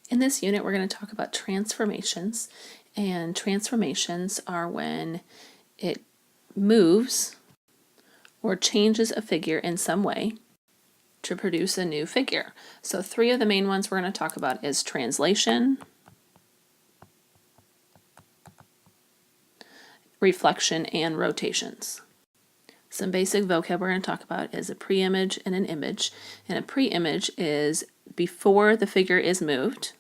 In this unit, we're going to talk about transformations, and transformations are when it moves or changes a figure in some way to produce a new figure. So three of the main ones we're going to talk about is translation, reflection, and rotations. Some basic vocab we're going to talk about is a preimage and an image. And a preimage is before the figure is moved,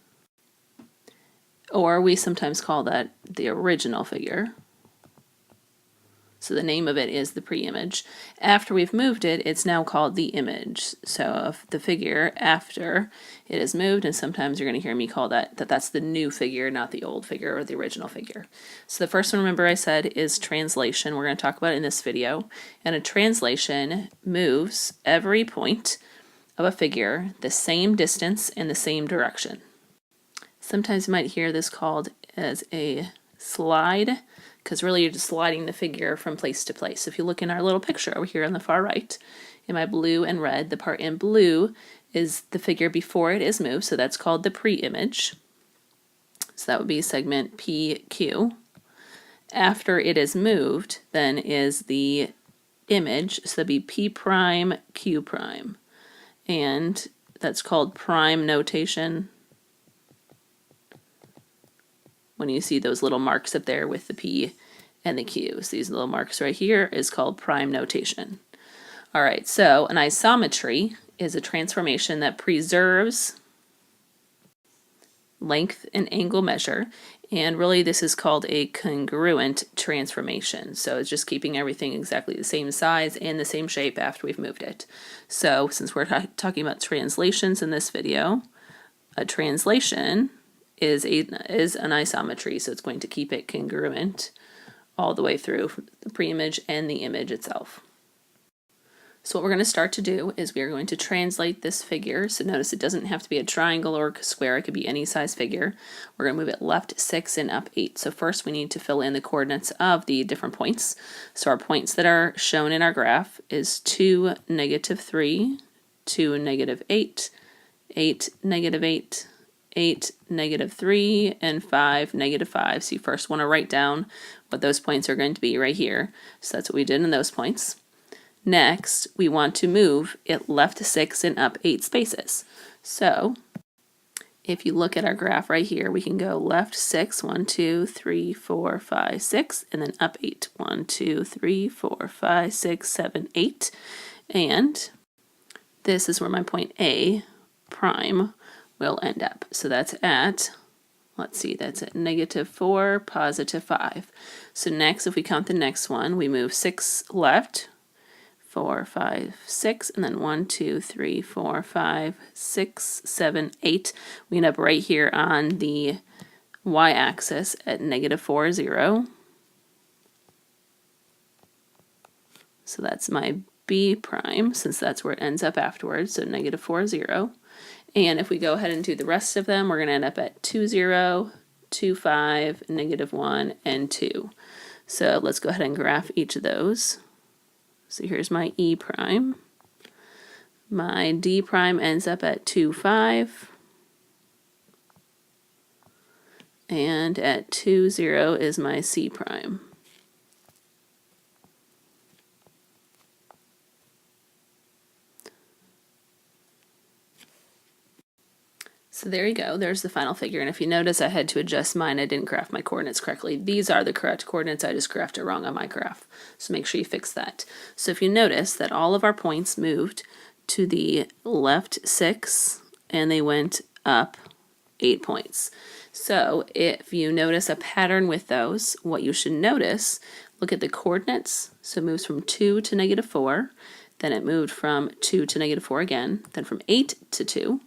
or we sometimes call that the original figure. So the name of it is the preimage. After we've moved it, it's now called the image. So of the figure after it is moved, and sometimes you're going to hear me call that's the new figure, not the old figure or the original figure. So the first one, remember I said, is translation. We're going to talk about it in this video. And a translation moves every point of a figure the same distance in the same direction. Sometimes you might hear this called as a slide, because really you're just sliding the figure from place to place. If you look in our little picture over here on the far right, in my blue and red, the part in blue is the figure before it is moved, so that's called the preimage. So that would be segment PQ. After it is moved, then is the image, so that'd be P prime, Q prime. And that's called prime notation. When you see those little marks up there with the P and the Q. So these little marks right here is called prime notation. All right, so an isometry is a transformation that preserves length and angle measure, and really this is called a congruent transformation. So it's just keeping everything exactly the same size and the same shape after we've moved it. So since we're talking about translations in this video, a translation is an isometry, so it's going to keep it congruent all the way through the preimage and the image itself. So what we're going to start to do is we are going to translate this figure. So notice it doesn't have to be a triangle or a square, it could be any size figure. We're going to move it left 6 and up 8. So first we need to fill in the coordinates of the different points. So our points that are shown in our graph is 2, -3, 2, -8, 8, -8, 8, -3, and 5, -5. So you first want to write down what those points are going to be right here. So that's what we did in those points. Next, we want to move it left 6 and up 8 spaces. So if you look at our graph right here, we can go left 6, 1, 2, 3, 4, 5, 6, and then up 8, 1, 2, 3, 4, 5, 6, 7, 8. And this is where my point A prime will end up. So that's at, let's see, that's at -4, +5. So next, if we count the next one, we move 6 left, 4, 5, 6, and then 1, 2, 3, 4, 5, 6, 7, 8. We end up right here on the y-axis at -4, 0. So that's my B prime, since that's where it ends up afterwards, so -4, 0. And if we go ahead and do the rest of them, we're going to end up at 2, 0, 2, 5, -1, and 2. So let's go ahead and graph each of those. So here's my E prime. My D prime ends up at 2, 5. And at 2, 0 is my C prime. So there you go, there's the final figure. And if you notice, I had to adjust mine. I didn't graph my coordinates correctly. These are the correct coordinates, I just graphed it wrong on my graph. So make sure you fix that. So if you notice that all of our points moved to the left 6 and they went up 8 points. So if you notice a pattern with those, what you should notice, look at the coordinates. So it moves from 2 to -4, then it moved from 2 to -4 again, then from 8 to 2,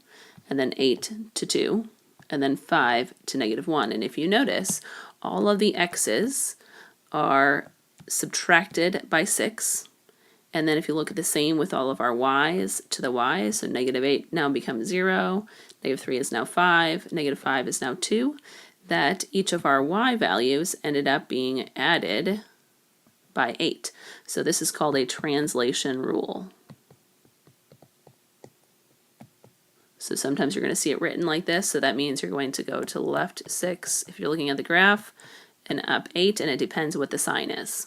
and then 8 to 2, and then 5 to -1. And if you notice, all of the x's are subtracted by 6. And then if you look at the same with all of our y's to the y's, so -8 now becomes 0, -3 is now 5, -5 is now 2, that each of our y values ended up being added by 8. So this is called a translation rule. So sometimes you're going to see it written like this, so that means you're going to go to the left 6 if you're looking at the graph, and up 8, and it depends what the sign is.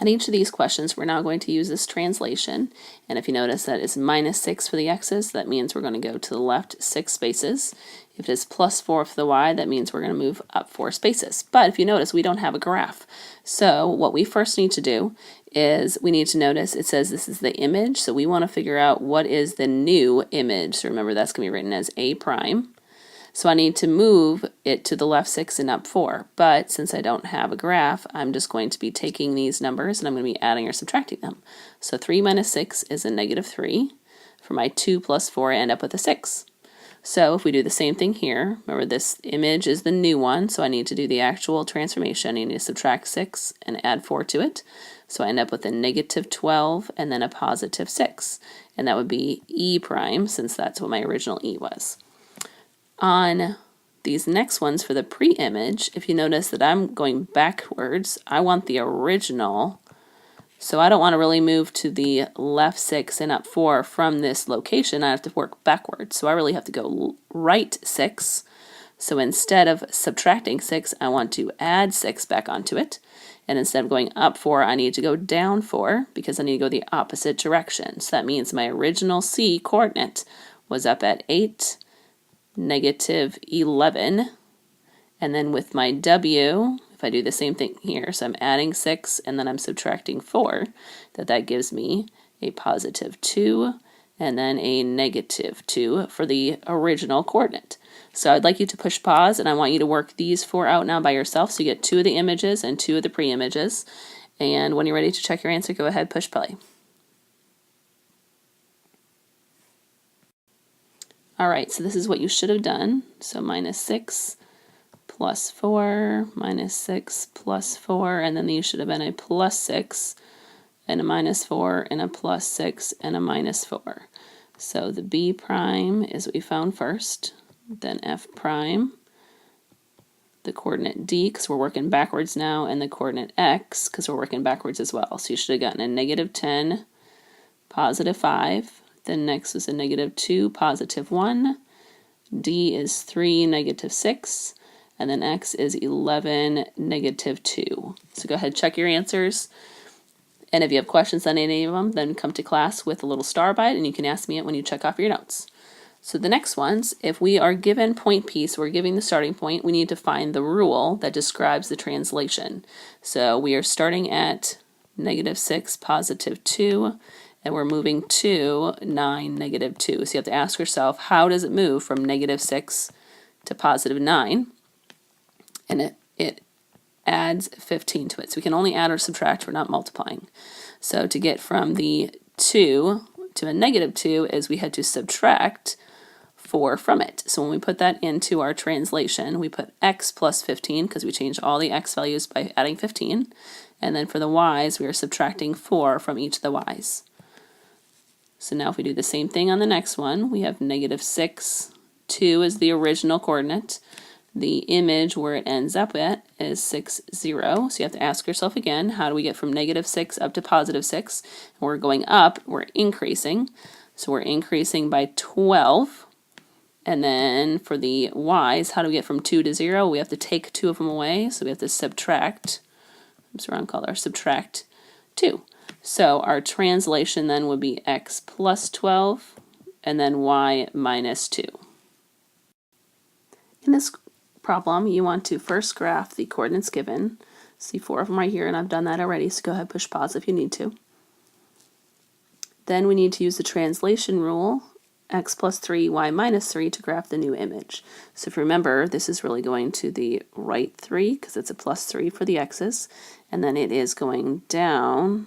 On each of these questions, we're now going to use this translation, and if you notice that it's -6 for the x's, that means we're going to go to the left 6 spaces. If it is +4 for the y, that means we're going to move up 4 spaces. But if you notice, we don't have a graph. So what we first need to do is we need to notice it says this is the image, so we want to figure out what is the new image. So remember, that's going to be written as A prime. So I need to move it to the left 6 and up 4, but since I don't have a graph, I'm just going to be taking these numbers and I'm going to be adding or subtracting them. So 3 minus 6 is a -3. For my 2 plus 4, I end up with a 6. So if we do the same thing here, remember this image is the new one, so I need to do the actual transformation. I need to subtract 6 and add 4 to it. So I end up with a -12 and then a +6. And that would be E prime, since that's what my original E was. On these next ones for the pre-image, if you notice that I'm going backwards, I want the original. So I don't want to really move to the left 6 and up 4 from this location. I have to work backwards. So I really have to go right 6. So instead of subtracting 6, I want to add 6 back onto it. And instead of going up 4, I need to go down 4 because I need to go the opposite direction. So that means my original C coordinate was up at 8, -11, and then with my W, if I do the same thing here, so I'm adding 6 and then I'm subtracting 4, that gives me a +2 and then a -2 for the original coordinate. So I'd like you to push pause and I want you to work these 4 out now by yourself, so you get 2 of the images and 2 of the pre-images, and when you're ready to check your answer, go ahead, push play. Alright, so this is what you should have done. So -6 plus 4, -6 plus 4, and then these should have been a +6 and a -4 and a +6 and a -4. So the B prime is what we found first, then F prime, the coordinate D because we're working backwards now, and the coordinate X because we're working backwards as well. So you should have gotten a -10, +5. Then next was a -2, +1. D is 3, -6. And then X is 11, -2. So go ahead, check your answers. And if you have questions on any of them, then come to class with a little star by it, and you can ask me it when you check off your notes. So the next ones, if we are given point P, so we're giving the starting point, we need to find the rule that describes the translation. So we are starting at -6, +2. And we're moving to 9, -2. So you have to ask yourself, how does it move from -6 to +9? And it adds 15 to it. So we can only add or subtract, we're not multiplying. So to get from the 2 to a -2 is we had to subtract 4 from it. So when we put that into our translation, we put x plus 15 because we changed all the x values by adding 15. And then for the y's, we are subtracting 4 from each of the y's. So now if we do the same thing on the next one, we have -6, 2 is the original coordinate. The image where it ends up at is 6, 0. So you have to ask yourself again, how do we get from -6 up to +6? And we're going up, we're increasing. So we're increasing by 12. And then for the y's, how do we get from 2 to 0? We have to take 2 of them away. So we have to subtract, oops, wrong color, subtract 2. So our translation then would be x plus 12 and then y minus 2. In this problem, you want to first graph the coordinates given. See 4 of them right here, and I've done that already, so go ahead, push pause if you need to. Then we need to use the translation rule, x plus 3, y minus 3, to graph the new image. So if you remember, this is really going to the right 3, because it's a plus 3 for the x's, and then it is going down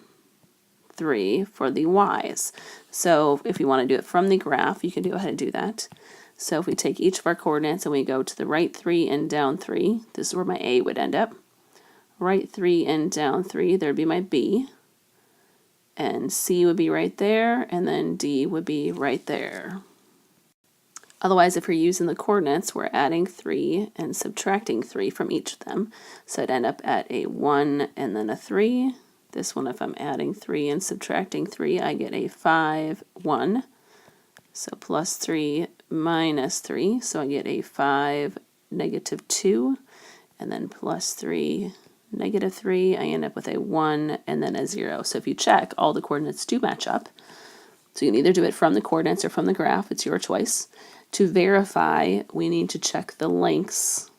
3 for the y's. So if you want to do it from the graph, you can go ahead and do that. So if we take each of our coordinates and we go to the right 3 and down 3, this is where my A would end up. Right 3 and down 3, there'd be my B. And C would be right there, and then D would be right there. Otherwise, if we're using the coordinates, we're adding 3 and subtracting 3 from each of them. So I'd end up at a 1 and then a 3. This one, if I'm adding 3 and subtracting 3, I get a 5, 1. So plus 3 minus 3, so I get a 5, negative 2, and then plus 3, negative 3, I end up with a 1 and then a 0. So if you check, all the coordinates do match up. So you can either do it from the coordinates or from the graph, it's your choice. To verify, we need to check the lengths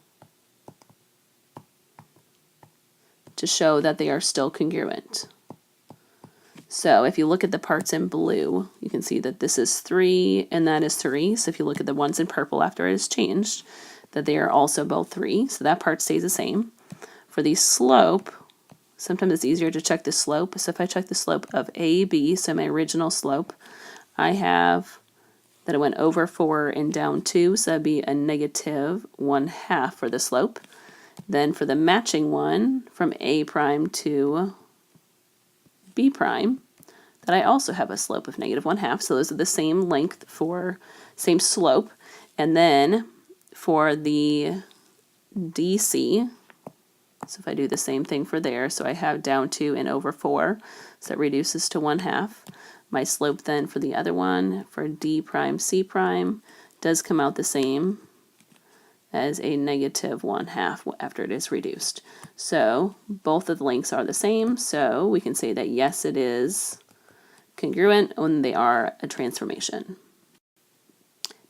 to show that they are still congruent. So if you look at the parts in blue, you can see that this is 3 and that is 3. So if you look at the ones in purple after it is changed, that they are also both 3. So that part stays the same. For the slope, sometimes it's easier to check the slope. So if I check the slope of AB, so my original slope, I have that it went over 4 and down 2, so that'd be a negative 1/2 for the slope. Then for the matching one, from A prime to B prime, that I also have a slope of negative 1/2, so those are the same length for, same slope. And then for the DC, so if I do the same thing for there, so I have down 2 and over 4, so it reduces to 1/2. My slope then for the other one, for D prime, C prime, does come out the same as a negative 1/2 after it is reduced. So both of the lengths are the same, so we can say that yes, it is congruent when they are a transformation.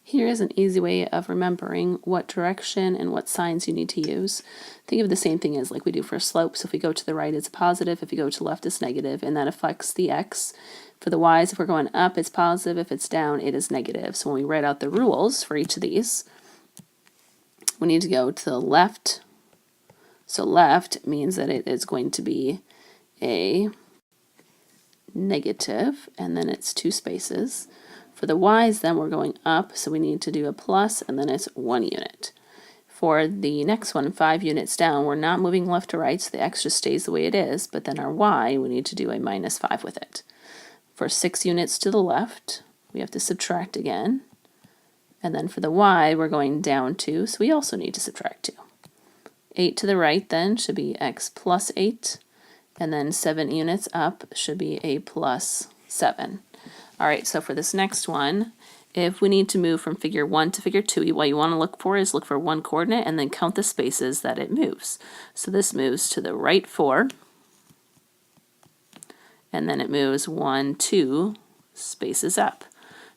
Here is an easy way of remembering what direction and what signs you need to use. Think of the same thing as like we do for slopes. If we go to the right, it's positive. If we go to the left, it's negative, and that affects the x. For the y's, if we're going up, it's positive. If it's down, it is negative. So when we write out the rules for each of these, we need to go to the left. So left means that it is going to be a negative, and then it's 2 spaces. For the y's, then we're going up, so we need to do a plus, and then it's 1 unit. For the next one, 5 units down, we're not moving left to right, so the x just stays the way it is, but then our y, we need to do a minus 5 with it. For 6 units to the left, we have to subtract again. And then for the y, we're going down 2, so we also need to subtract 2. 8 to the right then should be x plus 8, and then 7 units up should be a plus 7. All right, so for this next one, if we need to move from figure 1 to figure 2, what you want to look for is look for one coordinate and then count the spaces that it moves. So this moves to the right 4, and then it moves 1, 2 spaces up.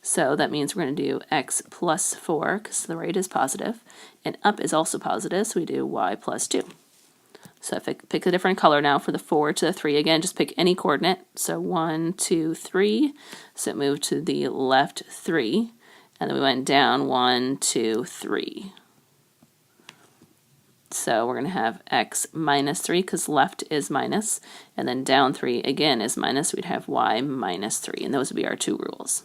So that means we're going to do x plus 4, because the right is positive, and up is also positive, so we do y plus 2. So if I pick a different color now for the 4 to the 3, again, just pick any coordinate. So 1, 2, 3, so it moved to the left 3, and then we went down 1, 2, 3. So we're going to have x minus 3, because left is minus, and then down 3 again is minus, we'd have y minus 3, and those would be our 2 rules.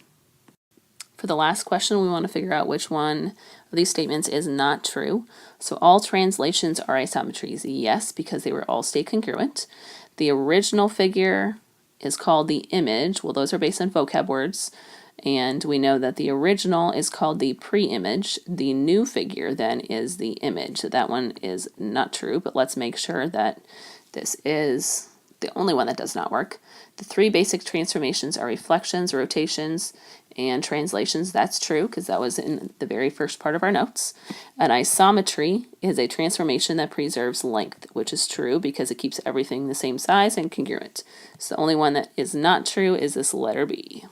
For the last question, we want to figure out which one of these statements is not true. So all translations are isometries, yes, because they will all stay congruent. The original figure is called the image. Well, those are based on vocab words, and we know that the original is called the pre-image. The new figure then is the image. So that one is not true, but let's make sure that this is the only one that does not work. The 3 basic transformations are reflections, rotations, and translations. That's true, because that was in the very first part of our notes. An isometry is a transformation that preserves length, which is true because it keeps everything the same size and congruent. So the only one that is not true is this letter B.